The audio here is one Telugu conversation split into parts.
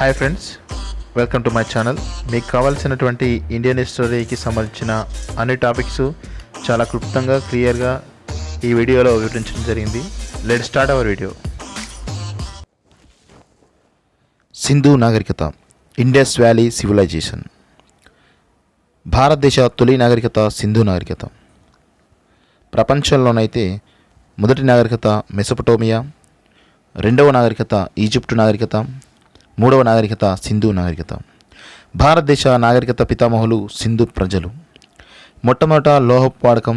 Hi friends, welcome to my channel. మీకు కావాల్సినటువంటి ఇండియన్ హిస్టరీకి సంబంధించిన అన్ని టాపిక్స్ చాలా క్లుప్తంగా క్లియర్గా ఈ వీడియోలో వివరించడం జరిగింది. Let's start our video. Sindhu నాగరికత, ఇండస్ వ్యాలీ సివిలైజేషన్. భారతదేశ తొలి నాగరికత సింధు నాగరికత. ప్రపంచంలోనైతే మొదటి నాగరికత మెసొపటోమియా, రెండవ నాగరికత ఈజిప్టు నాగరికత, మూడవ నాగరికత సింధు నాగరికత. భారతదేశ నాగరికత పితామహులు సింధు ప్రజలు. మొట్టమొదట లోహపు వాడకం,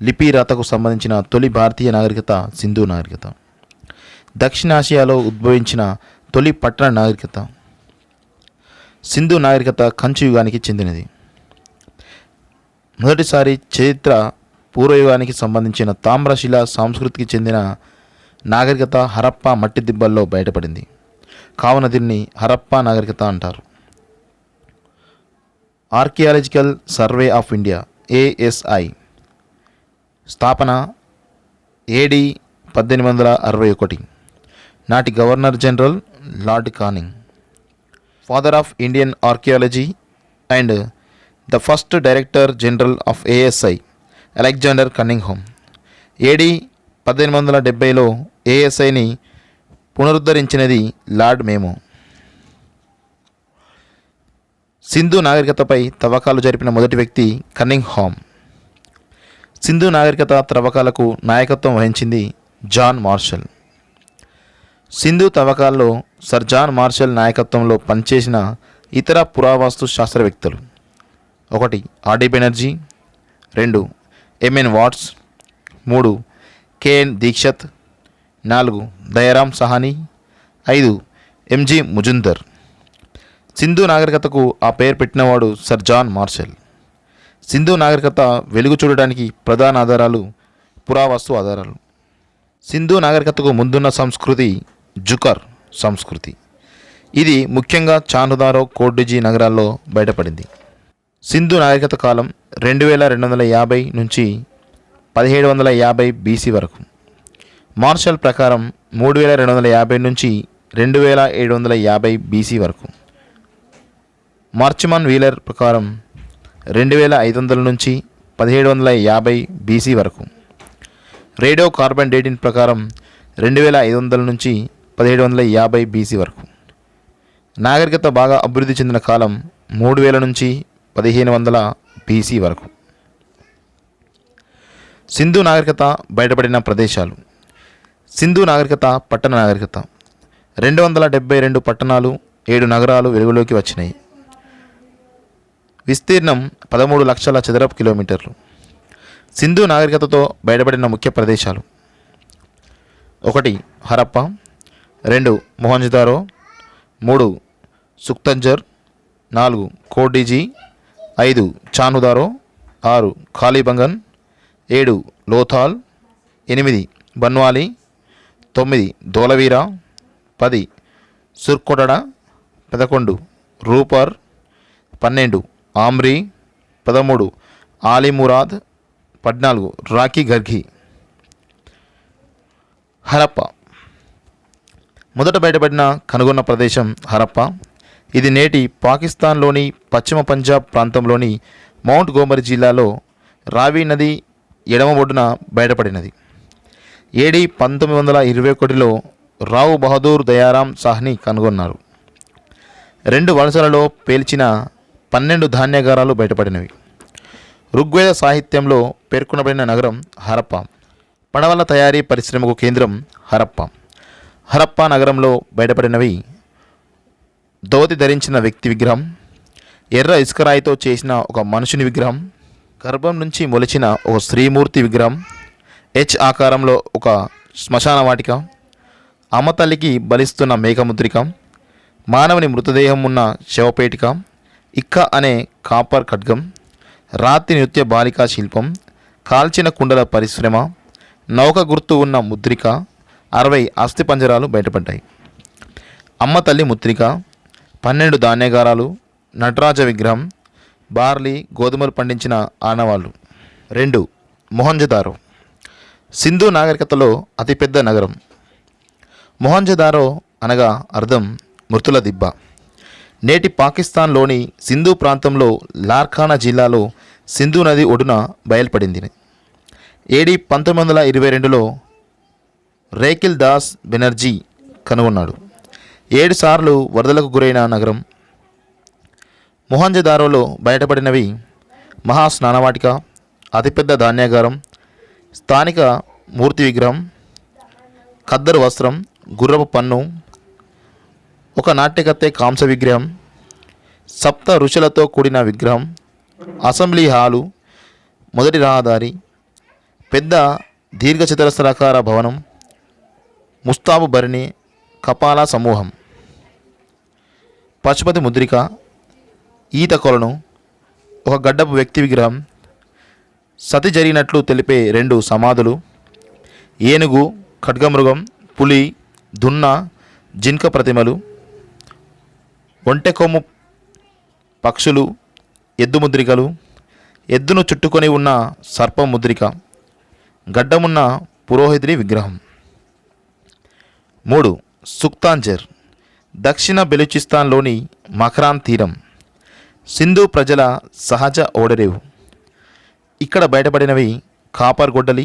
లిపి రాతకు సంబంధించిన తొలి భారతీయ నాగరికత సింధు నాగరికత. దక్షిణాసియాలో ఉద్భవించిన తొలి పట్టణ నాగరికత సింధు నాగరికత కంచు యుగానికి చెందినది. మొదటిసారి చరిత్ర పూర్వయుగానికి సంబంధించిన తామ్రశిల సంస్కృతికి చెందిన నాగరికత హరప్పా మట్టి దిబ్బల్లో బయటపడింది. కావున దీన్ని హరప్పా నాగరికత అంటారు. Archaeological survey of India ASI స్థాపన AD 1861. నాటి governor general lord Canning. Father of Indian archaeology and the first director general of ASI Alexander Cunningham. AD 1870లో ASIని పునరుద్ధరించినది లార్డ్ మేమో. సింధు నాగరికతపై తవ్వకాలు జరిపిన మొదటి వ్యక్తి కన్నింగ్హామ్. సింధు నాగరికత త్రవ్వకాలకు నాయకత్వం వహించింది జాన్ మార్షల్. సింధు తవ్వకాల్లో సర్ జాన్ మార్షల్ నాయకత్వంలో పనిచేసిన ఇతర పురావస్తు శాస్త్రవేత్తలు: 1 RD Banerjee, 2 MN Vats, 3 KN Dikshit, 4 Dayaram Sahni, 5 MG Majumdar. Sindhu నాగరికతకు ఆ పేరు పెట్టినవాడు సర్ జాన్ మార్షల్. సింధు నాగరికత వెలుగు చూడడానికి ప్రధాన ఆధారాలు పురావస్తు ఆధారాలు. సింధు నాగరికతకు ముందున్న సంస్కృతి జుకర్ సంస్కృతి. ఇది ముఖ్యంగా చాన్హుదారో, కోర్డిజీ నగరాల్లో బయటపడింది. సింధు నాగరికత కాలం 2250 నుంచి 1750 BC వరకు. మార్షల్ ప్రకారం 3250 నుంచి 2750 BC వరకు. మార్చిమన్ వీలర్ ప్రకారం 2500 నుంచి 1750 BC వరకు. రేడియో కార్బన్ డేటింగ్ ప్రకారం 2500 నుంచి 1750 BC వరకు. నాగరికత బాగా అభివృద్ధి చెందిన కాలం 3000 నుంచి 1500 BC వరకు. సింధు నాగరికత బయటపడిన ప్రదేశాలు. సింధు నాగరికత పట్టణ నాగరికత. 272 పట్టణాలు, 7 నగరాలు వెలుగులోకి వచ్చినాయి. విస్తీర్ణం 13 లక్షల చదరపు కిలోమీటర్లు. సింధు నాగరికతతో బయటపడిన ముఖ్య ప్రదేశాలు: 1 హరప్పా, 2 మొహంజదారో, 3 సుఖ్తంజర్, 4 కోర్డిజీ, 5 చాన్హుదారో, 6 కాళీబంగన్, 7 లోథాల్, 8 బన్వాలి, 9 ధోలవీరా, 10 సుర్కొటడ, 11 రూపర్, 12 ఆమ్రీ, 13 ఆలిమురాద్, 14 రాకీ గర్గి. హరప్పా మొదట బయటపడిన కనుగొన్న ప్రదేశం హరప్పా. ఇది నేటి పాకిస్తాన్లోని పశ్చిమ పంజాబ్ ప్రాంతంలోని మౌంట్ గోమరి జిల్లాలో రావి నది ఎడమ ఒడ్డున బయటపడినది. AD 1921లో రావు బహదూర్ దయారాం సాహ్ని కనుగొన్నారు. 2 వలసలలో పేల్చిన 12 ధాన్యాగారాలు బయటపడినవి. ఋగ్వేద సాహిత్యంలో పేర్కొనబడిన నగరం హరప్పా. పడవల తయారీ పరిశ్రమకు కేంద్రం హరప్పా. హరప్పా నగరంలో బయటపడినవి: ధోతి ధరించిన వ్యక్తి విగ్రహం, ఎర్ర ఇసుకరాయితో చేసిన ఒక మనుషుని విగ్రహం, గర్భం నుంచి మొలిచిన ఒక స్త్రీమూర్తి విగ్రహం, H ఆకారంలో ఒక శ్మశాన వాటిక, అమ్మతల్లికి బలిస్తున్న మేఘముద్రిక, మానవుని మృతదేహం ఉన్న శవపేటిక, ఇక్క అనే కాపర్ ఖడ్గం, రాతి నృత్య బాలికా శిల్పం, కాల్చిన కుండల పరిశ్రమ, నౌక గుర్తు ఉన్న ముద్రిక, 60 అస్థిపంజరాలు బయటపడ్డాయి. అమ్మతల్లి ముద్రిక, 12 ధాన్యాగారాలు, నటరాజ విగ్రహం, బార్లీ గోధుమలు పండించిన ఆనవాళ్ళు. 2 మొహంజదారో. సింధు నాగరికతలో అతిపెద్ద నగరం. మొహంజదారో అనగా అర్థం మృతుల దిబ్బ. నేటి పాకిస్తాన్లోని సింధు ప్రాంతంలో లార్ఖానా జిల్లాలో సింధు నది ఒడ్డున బయలుపడింది. ఏడి 1922లో రేకిల్ దాస్ బెనర్జీ కనుగొన్నాడు. 7 సార్లు వరదలకు గురైన నగరం. మొహంజదారోలో బయటపడినవి మహాస్నానవాటిక, అతిపెద్ద ధాన్యాగారం, స్థానిక మూర్తి విగ్రహం, ఖద్దరు వస్త్రం, గుర్రపు పన్ను, ఒక నాట్యకత్తె కాంస విగ్రహం, సప్త ఋషులతో కూడిన విగ్రహం, అసెంబ్లీ హాలు, మొదటి రహదారి, పెద్ద దీర్ఘచతురస్రాకార భవనం, ముస్తాబు భరణి, కపాల సమూహం, పశుపతి ముద్రిక, ఈత కొలను, ఒక గడ్డపు వ్యక్తి విగ్రహం, సతి జరిగినట్లు తెలిపే 2 సమాధులు, ఏనుగు, ఖడ్గమృగం, పులి, దున్న, జింక ప్రతిమలు, ఒంటెకొమ్ము పక్షులు, ఎద్దు ముద్రికలు, ఎద్దును చుట్టుకొని ఉన్న సర్పం ముద్రిక, గడ్డమున్న పురోహితుడి విగ్రహం. 3. సుక్తాంజర్, దక్షిణ బెలూచిస్తాన్లోని మక్రాన్ తీరం, సింధు ప్రజల సహజ ఓడరేవు. ఇక్కడ బయటపడినవి కాపర్ గొడ్డలి,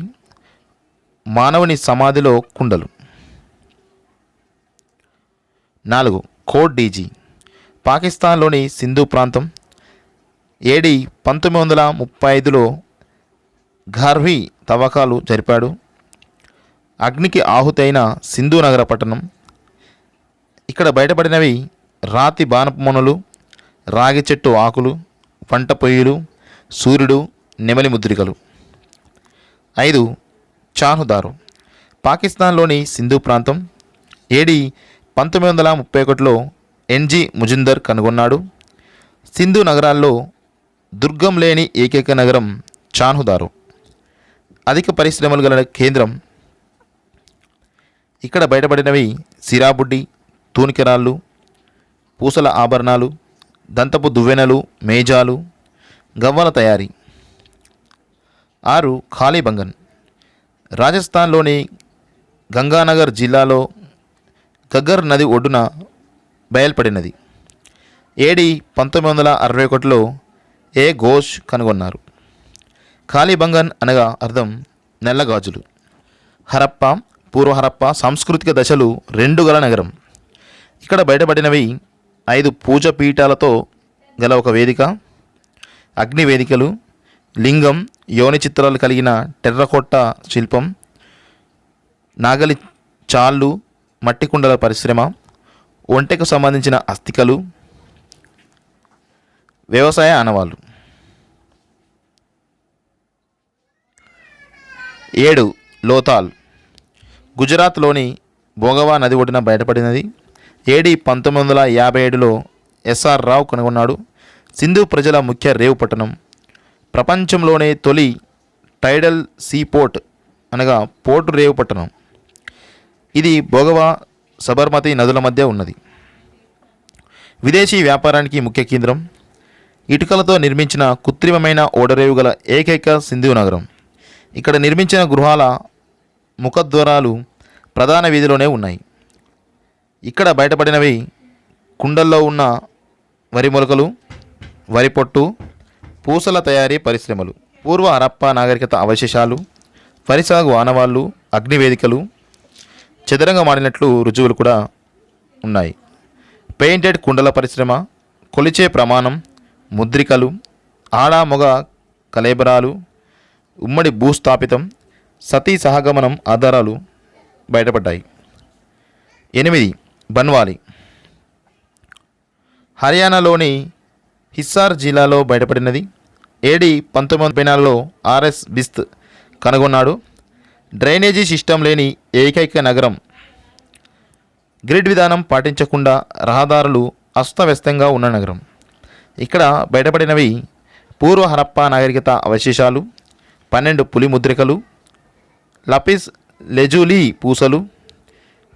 మానవుని సమాధిలో కుండలు. 4. కోట్ డీజీ, పాకిస్తాన్లోని సింధు ప్రాంతం. ఏడి 1935లో ఘార్వీ తవ్వకాలు జరిపాడు. అగ్నికి ఆహుతైన సింధు నగర పట్టణం. ఇక్కడ బయటపడినవి రాతి బాణపు మొనలు, రాగి చెట్టు ఆకులు, వంట పొయ్యిలు, సూర్యుడు, నెమలి ముద్రికలు. 5. చాహుదారు, పాకిస్తాన్లోని సింధు ప్రాంతం. ఏడి 1931లో ఎన్జి ముజిందర్ కనుగొన్నాడు. సింధు నగరాల్లో దుర్గం లేని ఏకైక నగరం చాహుదారు. అధిక పరిశ్రమలు గల కేంద్రం. ఇక్కడ బయటపడినవి సిరాబుడ్డి, తూనికెరాళ్ళు, పూసల ఆభరణాలు, దంతపు దువ్వెనలు, మేజాలు, గవ్వల తయారీ. 6. ఖాళీబంగన్, రాజస్థాన్లోని గంగానగర్ జిల్లాలో గగ్గర్ నది ఒడ్డున బయల్పడినది. ఏడి 1961లో ఏ ఘోష్ కనుగొన్నారు. ఖాళీబంగన్ అనగా అర్థం నల్లగాజులు. హరప్ప, పూర్వ హరప్ప సాంస్కృతిక దశలు 2 గల నగరం. ఇక్కడ బయటపడినవి 5 పూజ పీఠాలతో గల ఒక వేదిక, అగ్ని వేదికలు, లింగం, యోని చిత్రాలు కలిగిన టెర్రకోట్ట శిల్పం, నాగలి చాళ్ళు, మట్టి కుండల పరిశ్రమ, ఒంటెకు సంబంధించిన అస్థికలు, వ్యవసాయ ఆనవాళ్ళు. 7. లోతాల్, గుజరాత్లోని భోగవా నది ఒడ్డున బయటపడినది. ఏడి 1957లో ఎస్ఆర్ రావు కనుగొన్నాడు. సింధు ప్రజల ముఖ్య రేవు పట్టణం. ప్రపంచంలోనే తొలి టైడల్ సీ పోర్ట్ అనగా పోర్టు రేవు పట్టణం. ఇది భోగవా, సబర్మతి నదుల మధ్య ఉన్నది. విదేశీ వ్యాపారానికి ముఖ్య కేంద్రం. ఇటుకలతో నిర్మించిన కృత్రిమమైన ఓడరేవు గల ఏకైక సింధు నగరం. ఇక్కడ నిర్మించిన గృహాల ముఖద్వారాలు ప్రధాన వీధిలోనే ఉన్నాయి. ఇక్కడ బయటపడినవి కుండల్లో ఉన్న వరి మొలకలు, వరి పొట్టు, పూసల తయారీ పరిశ్రమలు, పూర్వ హరప్ప నాగరికత అవశేషాలు, వరి సాగు ఆనవాళ్ళు, అగ్నివేదికలు, చదరంగం ఆడినట్లు రుజువులు కూడా ఉన్నాయి. పెయింటెడ్ కుండల పరిశ్రమ, కొలిచే ప్రమాణం, ముద్రికలు, ఆడ మొగ కలేబరాలు, ఉమ్మడి భూస్థాపితం, సతీ సహగమనం ఆధారాలు బయటపడ్డాయి. 8. బన్వాలి, హర్యానాలోని హిస్సార్ జిల్లాలో బయటపడినది. ఏడి 1934లో ఆర్ఎస్ బిస్త్ కనుగొన్నాడు. డ్రైనేజీ సిస్టమ్ లేని ఏకైక నగరం. గ్రిడ్ విధానం పాటించకుండా రహదారులు అస్తవ్యస్తంగా ఉన్న నగరం. ఇక్కడ బయటపడినవి పూర్వ హరప్పా నాగరికత అవశేషాలు, 12 పులి ముద్రికలు, లపిస్ లెజూలీ పూసలు,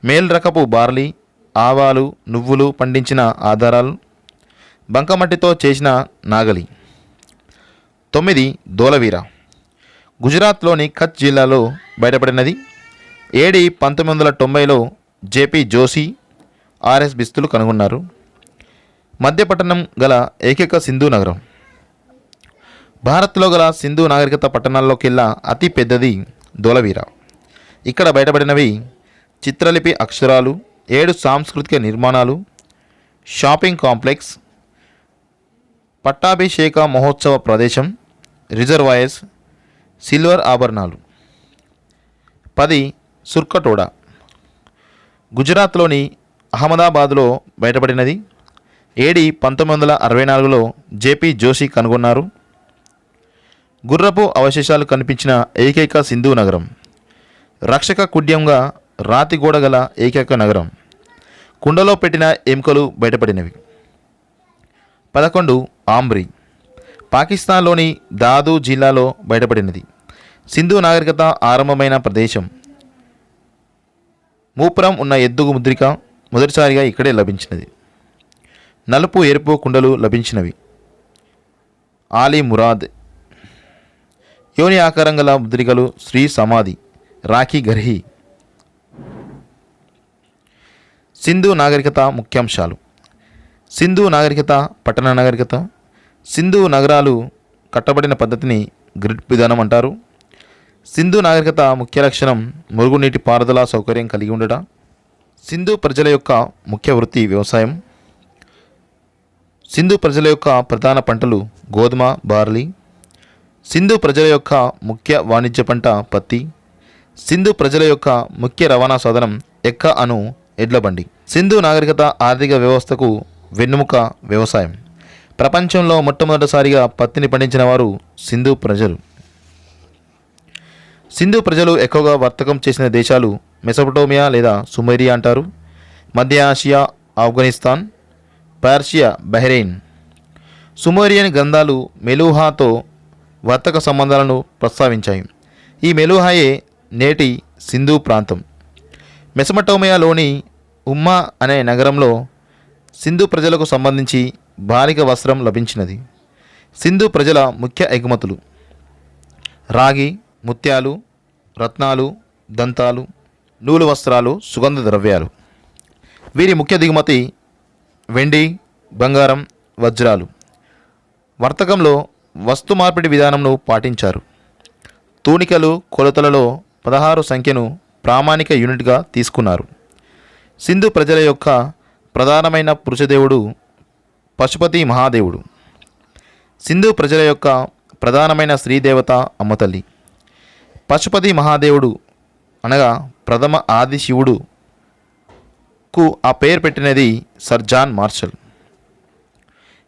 మేల్ రకపు బార్లీ, ఆవాలు, నువ్వులు పండించిన ఆధారాలు, బంకమట్టితో చేసిన నాగలి. 9. దోలవీర, గుజరాత్లోని కచ్ జిల్లాలో బయటపడినది. ఏడి 1990లో జేపీ జోషి ఆర్ఎస్ బిస్తులు కనుగొన్నారు. మధ్య పట్టణం గల ఏకైక సింధు నగరం. భారత్లో గల సింధు నాగరికత పట్టణాల్లోకెల్లా అతి పెద్దది ధోలవీర. ఇక్కడ బయటపడినవి చిత్రలిపి అక్షరాలు, 7 సాంస్కృతిక నిర్మాణాలు, షాపింగ్ కాంప్లెక్స్, పట్టాభిషేక మహోత్సవ ప్రదేశం, రిజర్వాయర్స్, సిల్వర్ ఆభరణాలు. 10 సుర్కటోడా. గుజరాత్లోని అహ్మదాబాద్లో బయటపడినది. ఏడి 1964లో జేపీ జోషి కనుగొన్నారు. గుర్రపు అవశేషాలు కనిపించిన ఏకైక సింధు నగరం. రక్షక కుడ్యంగా రాతి గోడ గల ఏకైక నగరం. కుండలో పెట్టిన ఎముకలు బయటపడినవి. 11 ఆమ్రి. పాకిస్తాన్లోని దాదు జిల్లాలో బయటపడినది. సింధు నాగరికత ఆరంభమైన ప్రదేశం. మూపురం ఉన్న ఎద్దు ముద్రిక మొదటిసారిగా ఇక్కడే లభించినది. నలుపు ఎరుపు కుండలు లభించినవి. ఆలీ మురాద్. యోని ఆకారం గల ముద్రికలు, శ్రీ సమాధి, రాఖీ గర్హి. సింధు నాగరికత ముఖ్యాంశాలు. సింధు నాగరికత పట్టణ నాగరికత. సింధు నగరాలు కట్టబడిన పద్ధతిని గ్రిడ్ విధానం అంటారు. సింధు నాగరికత ముఖ్య లక్షణం మురుగునీటి పారుదల సౌకర్యం కలిగి ఉండడం. సింధు ప్రజల యొక్క ముఖ్య వృత్తి వ్యవసాయం. సింధు ప్రజల యొక్క ప్రధాన పంటలు గోధుమ, బార్లీ. సింధు ప్రజల యొక్క ముఖ్య వాణిజ్య పంట పత్తి. సింధు ప్రజల యొక్క ముఖ్య రవాణా సాధనం ఎక్క అను ఎడ్లబండి. సింధు నాగరికత ఆర్థిక వ్యవస్థకు వెన్నెముక వ్యవసాయం. ప్రపంచంలో మొట్టమొదటిసారిగా పత్తిని పండించిన వారు సింధు ప్రజలు. సింధు ప్రజలు ఎక్కువగా వర్తకం చేసిన దేశాలు మెసొపటోమియా లేదా సుమేరియా అంటారు. మధ్య Asia, Afghanistan, Persia, Bahrain. Sumerian గ్రంథాలు మెలూహాతో వర్తక సంబంధాలను ప్రస్తావించాయి. ఈ మెలూహాయే నేటి సింధు ప్రాంతం. మెసొపటోమియాలోని ఉమ్మా అనే నగరంలో సింధు ప్రజలకు సంబంధించి బాలిక వస్త్రం లభించినది. సింధు ప్రజల ముఖ్య ఎగుమతులు రాగి, ముత్యాలు, రత్నాలు, దంతాలు, నూలు వస్త్రాలు, సుగంధ ద్రవ్యాలు. వీరి ముఖ్య దిగుమతి వెండి, బంగారం, వజ్రాలు. వర్తకంలో వస్తు మార్పిడి విధానంను పాటించారు. తూనికలు, కొలతలలో 16 సంఖ్యను ప్రామాణిక యూనిట్గా తీసుకున్నారు. సింధు ప్రజల యొక్క ప్రధానమైన పురుషదేవుడు పశుపతి మహాదేవుడు. సింధు ప్రజల యొక్క ప్రధానమైన స్త్రీదేవత అమ్మతల్లి. పశుపతి మహాదేవుడు అనగా ప్రథమ ఆది శివుడుకు ఆ పేరు పెట్టినది సర్ జాన్ మార్షల్.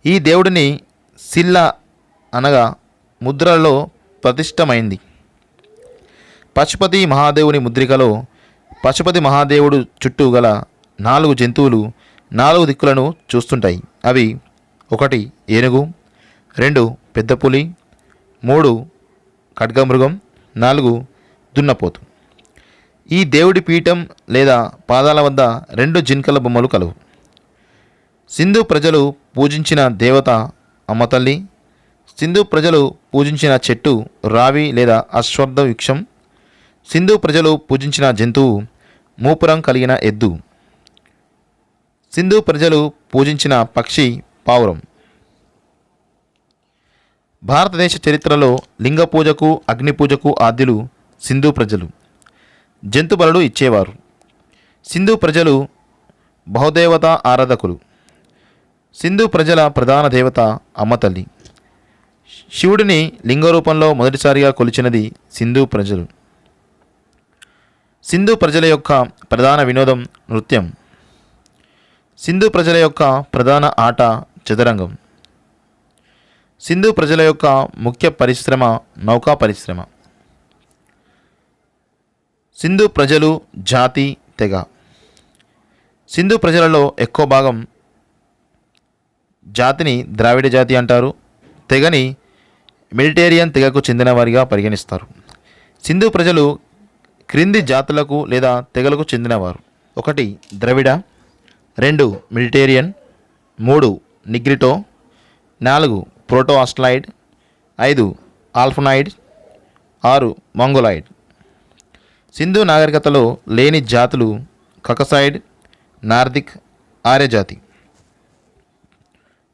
ఈ దేవుడిని సిల్లా అనగా ముద్రలో ప్రతిష్టమైంది. పశుపతి మహాదేవుని ముద్రికలో పశుపతి మహాదేవుడు చుట్టూ గల 4 జంతువులు 4 దిక్కులను చూస్తుంటాయి. అవి 1 ఏనుగు, 2 పెద్ద పులి, 3 ఖడ్గమృగం, 4 దున్నపోతు. ఈ దేవుడి పీఠం లేదా పాదాల వద్ద 2 జింకల బొమ్మలు కలవు. సింధు ప్రజలు పూజించిన దేవత అమ్మతల్లి. సింధు ప్రజలు పూజించిన చెట్టు రావి లేదా అశ్వత్థ వృక్షం. సింధు ప్రజలు పూజించిన జంతువు మూపురం కలిగిన ఎద్దు. సింధు ప్రజలు పూజించిన పక్షి పావురం. భారతదేశ చరిత్రలో లింగ పూజకు, అగ్ని పూజకు ఆద్యులు సింధు ప్రజలు. జంతు బలులు ఇచ్చేవారు. సింధు ప్రజలు బహుదేవత ఆరాధకులు. సింధు ప్రజల ప్రధాన దేవత అమ్మతల్లి. శివుడిని లింగ రూపంలో మొదటిసారిగా కొలిచినది సింధు ప్రజలు. సింధు ప్రజల యొక్క ప్రధాన వినోదం నృత్యం. సింధు ప్రజల యొక్క ప్రధాన ఆట చదరంగం. సింధు ప్రజల యొక్క ముఖ్య పరిశ్రమ నౌకా పరిశ్రమ. సింధు ప్రజలు జాతి తెగ. సింధు ప్రజలలో ఎక్కువ భాగం జాతిని ద్రావిడ జాతి అంటారు. తెగని మెడిటేరియన్ తెగకు చెందిన వారిగా పరిగణిస్తారు. సింధు ప్రజలు క్రింది జాతులకు లేదా తెగలకు చెందినవారు. 1 Dravida, 2 Mediterranean, 3 Negrito, 4 proto Australoid, 5 Alpinoid, 6 Mongoloid. Sindhu నాగరికతలో లేని జాతులు కకసాయిడ్, నార్దిక్, ఆర్యజాతి.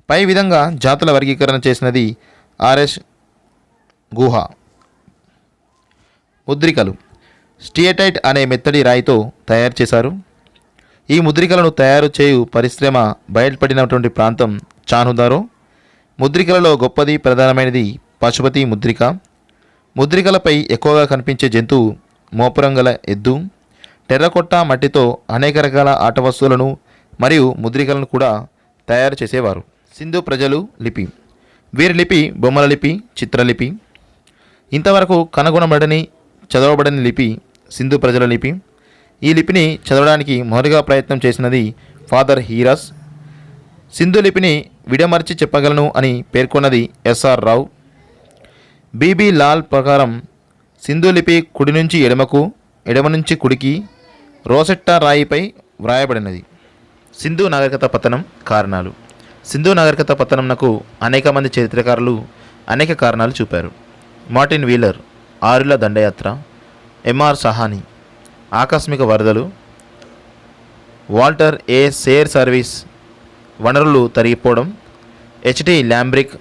పై విధంగా జాతుల వర్గీకరణ చేసినది ఆర్ఎస్ గుహ. ముద్రికలు స్టియటైట్ అనే మెత్తడి రాయితో తయారు చేశారు. ఈ ముద్రికలను తయారు చేయు పరిశ్రమ బయటపడినటువంటి ప్రాంతం చాన్హుదారో. ముద్రికలలో గొప్పది ప్రధానమైనది పశుపతి ముద్రిక. ముద్రికలపై ఎక్కువగా కనిపించే జంతువు మోపురం గల ఎద్దు. టెర్రకొట్ట మట్టితో అనేక రకాల ఆట వస్తువులను మరియు ముద్రికలను కూడా తయారు చేసేవారు. సింధు ప్రజలు లిపి. వీరి లిపి బొమ్మల లిపి, చిత్రలిపి. ఇంతవరకు కనుగొనబడని చదవబడని లిపి సింధు ప్రజల లిపి. ఈ లిపిని చదవడానికి మొదటిగా ప్రయత్నం చేసినది ఫాదర్ హీరస్. సింధు లిపిని విడమర్చి చెప్పగలను అని పేర్కొన్నది ఎస్ఆర్ రావు. బీబీ లాల్ ప్రకారం సింధు లిపి కుడి నుంచి ఎడమకు, ఎడమ నుంచి కుడికి రోసెట్టా రాయిపై వ్రాయబడినది. సింధు నాగరికత పతనం కారణాలు. సింధు నాగరికత పతనంనకు అనేక మంది చరిత్రకారులు అనేక కారణాలు చూపారు. మార్టిన్ వీలర్ ఆరుల దండయాత్ర, ఎంఆర్ సహాని ఆకస్మిక వరదలు, వాల్టర్ ఏ సేర్ సర్వీస్ వనరులు తరిగిపోవడం, హెచ్టి ల్యాంబ్రిక్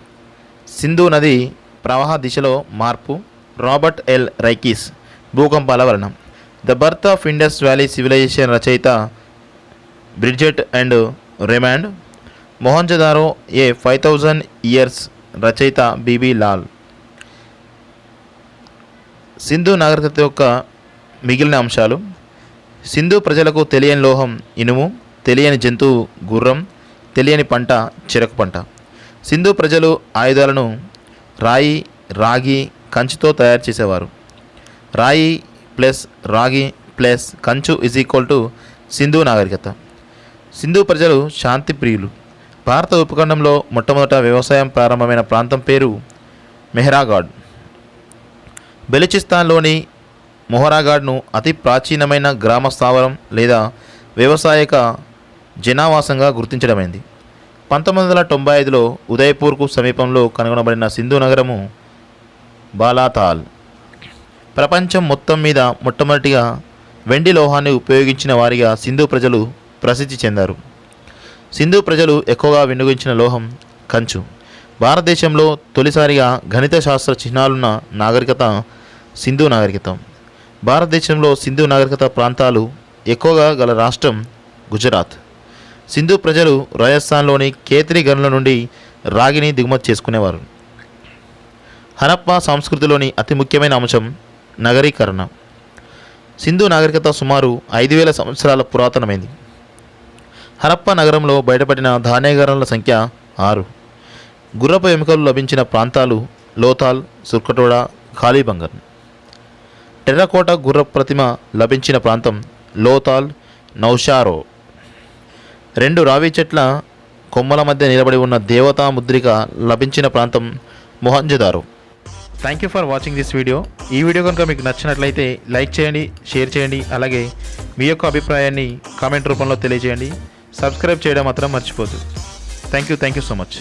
సింధు నది ప్రవాహ దిశలో మార్పు, రాబర్ట్ ఎల్ రైకీస్ భూకంపాల వలన. The birth of Indus valley civilization రచయిత Bridget and Raymond. Mohenjodaro a 5000 years రచయిత బీబీ లాల్. సింధు నాగరికత యొక్క మిగిలిన అంశాలు. సింధు ప్రజలకు తెలియని లోహం ఇనుము, తెలియని జంతువు గుర్రం, తెలియని పంట చెరకు పంట. సింధు ప్రజలు ఆయుధాలను రాయి, రాగి, కంచుతో తయారు చేసేవారు. రాయి ప్లస్ రాగి ప్లస్ కంచు = సింధు నాగరికత. సింధు ప్రజలు శాంతి ప్రియులు. భారత ఉపఖండంలో మొట్టమొదట వ్యవసాయం ప్రారంభమైన ప్రాంతం పేరు మెహ్రాగాడ్. బెలుచిస్తాన్లోని మొహరాగాడ్ను అతి ప్రాచీనమైన గ్రామ స్థావరం లేదా వ్యవసాయక జనావాసంగా గుర్తించడమైంది. 1995లో ఉదయపూర్కు సమీపంలో కనుగొనబడిన సింధు నగరము బాలాతాల్. ప్రపంచం మొత్తం మీద మొట్టమొదటిగా వెండి లోహాన్ని ఉపయోగించిన వారిగా సింధు ప్రజలు ప్రసిద్ధి చెందారు. సింధు ప్రజలు ఎక్కువగా వినియోగించిన లోహం కంచు. భారతదేశంలో తొలిసారిగా గణిత శాస్త్ర చిహ్నాలున్న నాగరికత సింధు నాగరికత. భారతదేశంలో సింధు నాగరికత ప్రాంతాలు ఎక్కువగా గల రాష్ట్రం గుజరాత్. సింధు ప్రజలు రాజస్థాన్లోని కేత్రి గనుల నుండి రాగిని దిగుమతి చేసుకునేవారు. హరప్పా సంస్కృతిలోని అతి ముఖ్యమైన అంశం నగరీకరణ. సింధు నాగరికత సుమారు 5000 సంవత్సరాల పురాతనమైంది. హరప్పా నగరంలో బయటపడిన ధాన్యగారాల సంఖ్య 6. గుర్రపు ఎముకలు లభించిన ప్రాంతాలు లోథాల్, సుర్కటోడా, ఖాళీబంగన్. టెర్రకోట గుర్ర ప్రతిమ లభించిన ప్రాంతం లోథాల్, నౌషారో. 2 రావి చెట్ల కొమ్మల మధ్య నిలబడి ఉన్న దేవతా ముద్రిక లభించిన ప్రాంతం Mohenjo-daro. Thank you for watching this video. ఈ వీడియో కనుక మీకు నచ్చినట్లయితే లైక్ చేయండి, షేర్ చేయండి. అలాగే మీ యొక్క అభిప్రాయాన్ని కామెంట్ రూపంలో తెలియజేయండి. సబ్స్క్రైబ్ చేయడం మాత్రం మర్చిపోద్దు. Thank you so much.